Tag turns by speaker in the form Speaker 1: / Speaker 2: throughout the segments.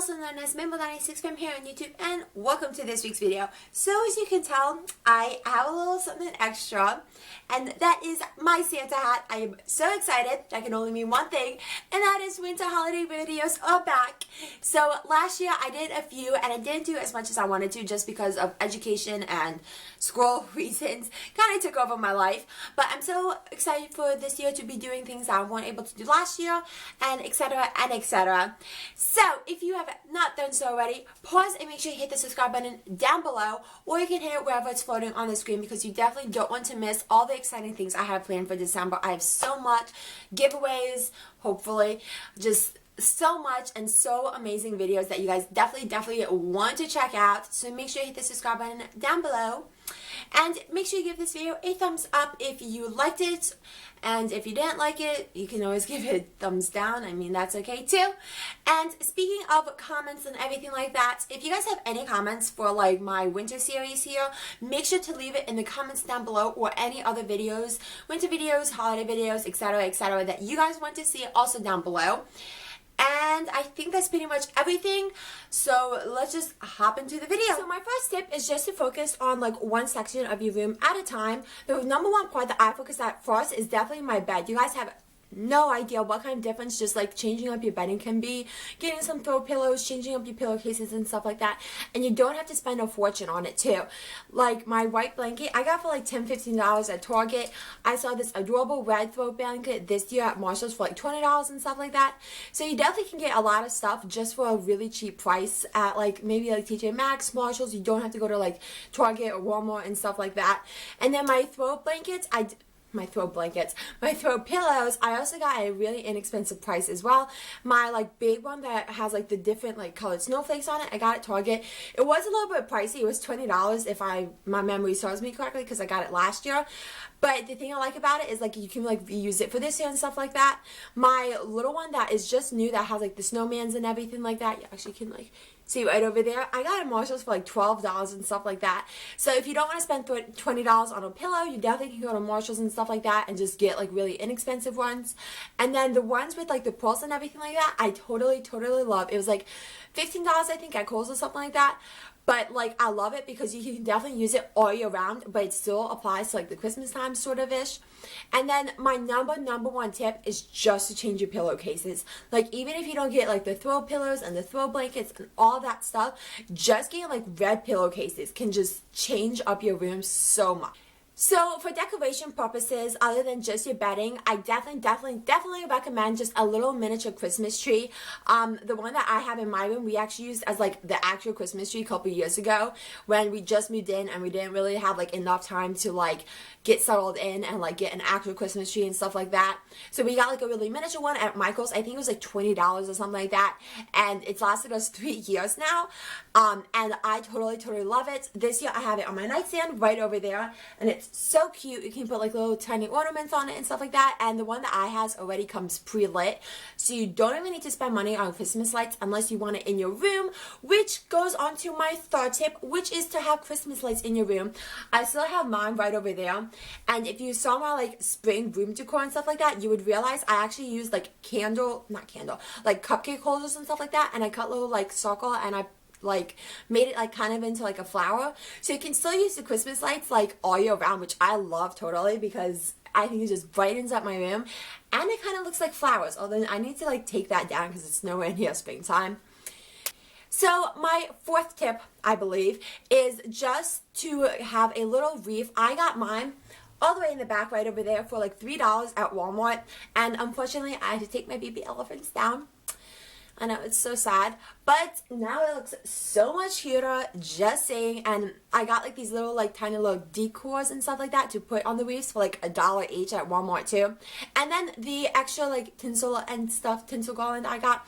Speaker 1: also known as Mimble96 from here on YouTube, and welcome to this week's video. So as you can tell, I have a little something extra, and that is my Santa hat. I am so excited. That can only mean one thing, and that is winter holiday videos are back. So last year I did a few, and I didn't do as much as I wanted to just because of education and school reasons. Kind of took over my life, but I'm so excited for this year to be doing things that I wasn't able to do last year, and etc. and etc. So if you have not done so already, pause and make sure you hit the subscribe button down below, or you can hit it wherever it's floating on the screen, because you definitely don't want to miss all the exciting things I have planned for December. I have so much giveaways, hopefully, just so much and so amazing videos that you guys definitely want to check out. So make sure you hit the subscribe button down below, and make sure you give this video a thumbs up if you liked it, and if you didn't like it, you can always give it a thumbs down. I mean, that's okay too. And speaking of comments and everything like that, if you guys have any comments for like my winter series here, make sure to leave it in the comments down below, or any other videos, winter videos, holiday videos, etc., that you guys want to see also down below. And I think that's pretty much everything, so let's just hop into the video. So my first tip is just to focus on like one section of your room at a time. The number one part that I focus at first is definitely my bed. You guys have no idea what kind of difference just like changing up your bedding can be. Getting some throw pillows, changing up your pillowcases and stuff like that, and you don't have to spend a fortune on it too. Like my white blanket I got for like $10-15 at Target. I saw this adorable red throw blanket this year at Marshall's for like $20 and stuff like that. So you definitely can get a lot of stuff just for a really cheap price at like maybe like TJ Maxx, Marshalls. You don't have to go to like Target or Walmart and stuff like that. And then my throw blankets, my throw pillows, I also got at a really inexpensive price as well. My like big one that has like the different like colored snowflakes on it, I got at Target. It was a little bit pricey. It was $20 if my memory serves me correctly, because I got it last year. But the thing I like about it is like you can like use it for this year and stuff like that. My little one that is just new, that has like the snowmans and everything like that, you actually can like see right over there, I got at Marshalls for like $12 and stuff like that. So if you don't want to spend $20 on a pillow, you definitely can go to Marshalls and stuff like that and just get like really inexpensive ones. And then the ones with like the pearls and everything like that, I totally love. It was like $15 I think at Kohl's or something like that. But like I love it because you can definitely use it all year round, but it still applies to like the Christmas time sort of ish. And then my number one tip is just to change your pillowcases. Like even if you don't get like the throw pillows and the throw blankets and all that stuff, just getting like red pillowcases can just change up your room so much. So for decoration purposes, other than just your bedding, I definitely recommend just a little miniature Christmas tree. The one that I have in my room, we actually used as like the actual Christmas tree a couple years ago when we just moved in and we didn't really have like enough time to like get settled in and like get an actual Christmas tree and stuff like that. So we got like a really miniature one at Michael's. I think it was like $20 or something like that, and it's lasted us 3 years now. And I totally love it. This year I have it on my nightstand right over there, and it's so cute. You can put like little tiny ornaments on it and stuff like that. And the one that I has already comes pre-lit, so you don't even need to spend money on Christmas lights unless you want it in your room, which goes on to my third tip, which is to have Christmas lights in your room. I still have mine right over there, and if you saw my like spring room decor and stuff like that, you would realize I actually used like like cupcake holders and stuff like that, and I cut little like circle, and I like made it like kind of into like a flower, so you can still use the Christmas lights like all year round, which I love totally, because I think it just brightens up my room and it kind of looks like flowers. Although I need to like take that down because it's nowhere near springtime. So my fourth tip, I believe, is just to have a little wreath. I got mine all the way in the back right over there for like $3 at Walmart, and unfortunately I had to take my baby elephants down. I know, it's so sad, but now it looks so much cuter, just saying. And I got like these little like tiny little decors and stuff like that to put on the wreaths for like $1 each at Walmart too. And then the extra like tinsel and stuff, tinsel garland I got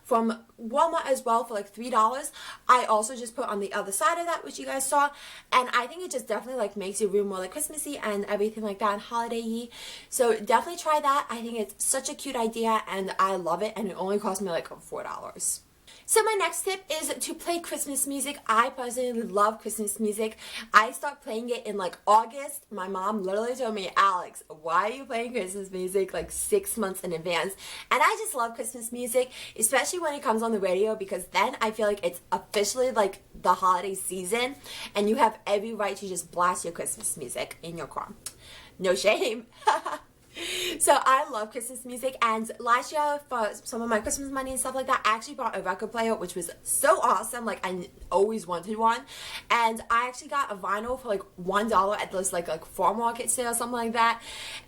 Speaker 1: from Walmart as well for like $3. I also just put on the other side of that, which you guys saw, and I think it just definitely like makes your room more like Christmassy and everything like that, and holiday-y. So definitely try that. I think it's such a cute idea and I love it, and it only cost me like $4. So my next tip is to play Christmas music. I personally love Christmas music. I start playing it in like August. My mom literally told me, Alex, why are you playing Christmas music like 6 months in advance? And I just love Christmas music, especially when it comes on the radio, because then I feel like it's officially like the holiday season and you have every right to just blast your Christmas music in your car. No shame. So I love Christmas music, and last year for some of my Christmas money and stuff like that, I actually bought a record player, which was so awesome. Like, I always wanted one, and I actually got a vinyl for like $1 at this like farm market sale or something like that,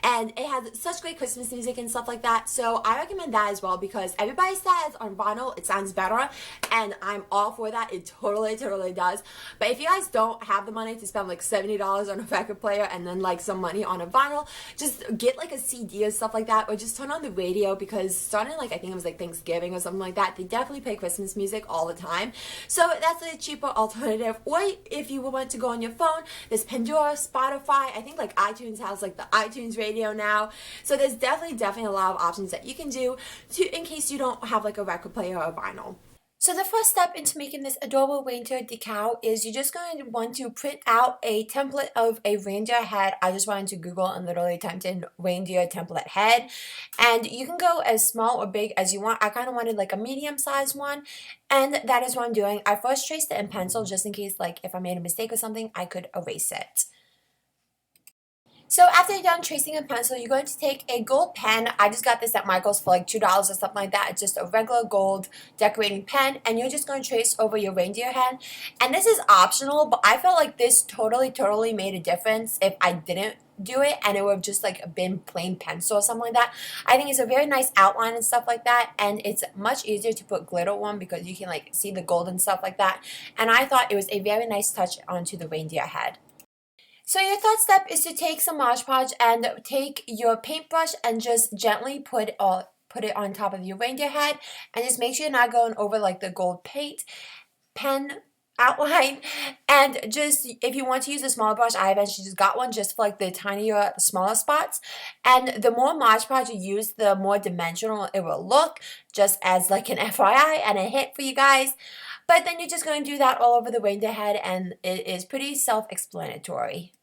Speaker 1: and it had such great Christmas music and stuff like that. So I recommend that as well, because everybody says on vinyl it sounds better, and I'm all for that. It totally does. But if you guys don't have the money to spend like $70 on a record player and then like some money on a vinyl, just get like a CD or stuff like that, or just turn on the radio, because starting like I think it was like Thanksgiving or something like that, they definitely play Christmas music all the time. So that's a cheaper alternative. Or if you want to go on your phone, there's Pandora, Spotify. I think like iTunes has like the iTunes radio now. So there's definitely a lot of options that you can do to, in case you don't have like a record player or a vinyl. So the first step into making this adorable reindeer decal is you're just going to want to print out a template of a reindeer head. I just wanted to Google and literally typed in reindeer template head. And you can go as small or big as you want. I kind of wanted like a medium-sized one. And that is what I'm doing. I first traced it in pencil just in case like if I made a mistake or something, I could erase it. So after you're done tracing in pencil, you're going to take a gold pen. I just got this at Michael's for like $2 or something like that. It's just a regular gold decorating pen, and you're just going to trace over your reindeer head. And this is optional, but I felt like this totally made a difference if I didn't do it and it would have just like been plain pencil or something like that. I think it's a very nice outline and stuff like that, and it's much easier to put glitter on because you can like see the gold and stuff like that. And I thought it was a very nice touch onto the reindeer head. So your third step is to take some Mod Podge and take your paintbrush and just gently put it on top of your reindeer head, and just make sure you're not going over like the gold paint pen outline. And just if you want to use a smaller brush, I eventually just got one just for like the tinier, smaller spots. And the more Mod Podge you use, the more dimensional it will look, just as like an FYI and a hint for you guys. But then you're just going to do that all over the reindeer head, and it is pretty self-explanatory.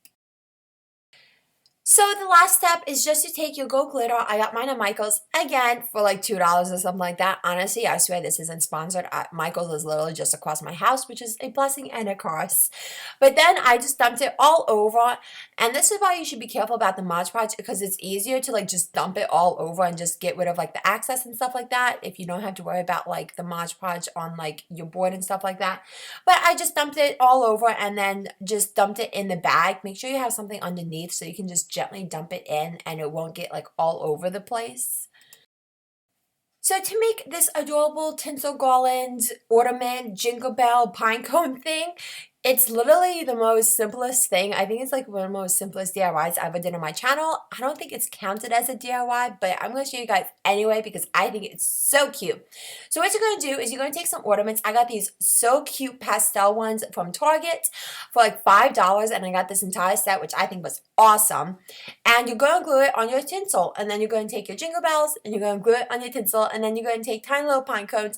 Speaker 1: So the last step is just to take your gold glitter. I got mine at Michael's, again, for like $2 or something like that. Honestly, I swear this isn't sponsored. Michael's is literally just across my house, which is a blessing and a curse. But then I just dumped it all over. And this is why you should be careful about the Mod Podge, because it's easier to like just dump it all over and just get rid of like the excess and stuff like that, if you don't have to worry about like the Mod Podge on like your board and stuff like that. But I just dumped it all over and then just dumped it in the bag. Make sure you have something underneath so you can just gently dump it in and it won't get like all over the place. So to make this adorable tinsel garland, ornament, jingle bell, pine cone thing, it's literally the most simplest thing. I think it's like one of the most simplest DIYs I ever did on my channel. I don't think it's counted as a DIY, but I'm going to show you guys anyway because I think it's so cute. So what you're going to do is you're going to take some ornaments. I got these so cute pastel ones from Target for like $5, and I got this entire set, which I think was awesome. And you're going to glue it on your tinsel, and then you're going to take your jingle bells and you're going to glue it on your tinsel, and then you're going to take tiny little pine cones,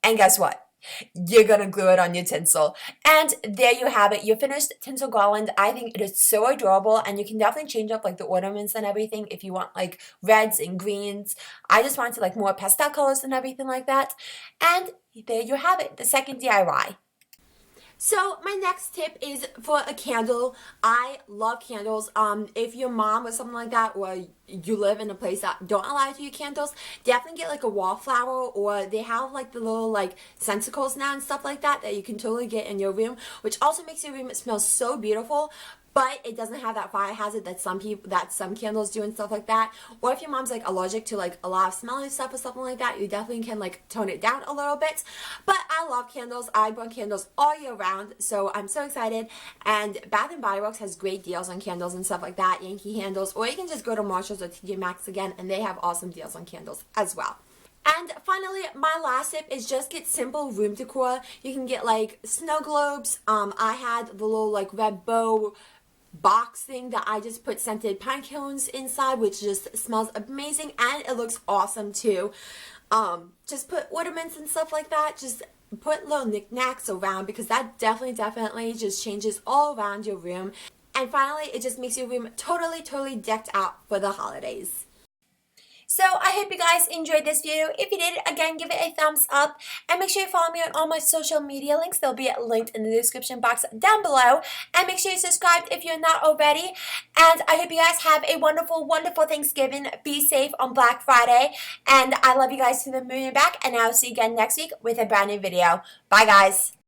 Speaker 1: and guess what? You're going to glue it on your tinsel. And there you have it, your finished tinsel garland. I think it is so adorable, and you can definitely change up like the ornaments and everything if you want like reds and greens. I just wanted like more pastel colors and everything like that. And there you have it, the second DIY. So my next tip is for a candle. I love candles. If your mom or something like that, or you live in a place that don't allow you to use candles, definitely get like a wallflower, or they have like the little like scenticles now and stuff like that you can totally get in your room, which also makes your room smell so beautiful. But it doesn't have that fire hazard that some candles do and stuff like that. Or if your mom's like allergic to like a lot of smelly stuff or something like that, you definitely can like tone it down a little bit. But I love candles. I burn candles all year round, so I'm so excited. And Bath & Body Works has great deals on candles and stuff like that, Yankee Candles. Or you can just go to Marshalls or TJ Maxx again, and they have awesome deals on candles as well. And finally, my last tip is just get simple room decor. You can get like snow globes. I had the little like red bow box thing that I just put scented pine cones inside, which just smells amazing and it looks awesome too. Just put ornaments and stuff like that. Just put little knickknacks around, because that definitely just changes all around your room. And finally, it just makes your room totally decked out for the holidays. So I hope you guys enjoyed this video. If you did, again, give it a thumbs up. And make sure you follow me on all my social media links. They'll be linked in the description box down below. And make sure you subscribe if you're not already. And I hope you guys have a wonderful Thanksgiving. Be safe on Black Friday. And I love you guys to the moon and back. And I'll see you again next week with a brand new video. Bye, guys.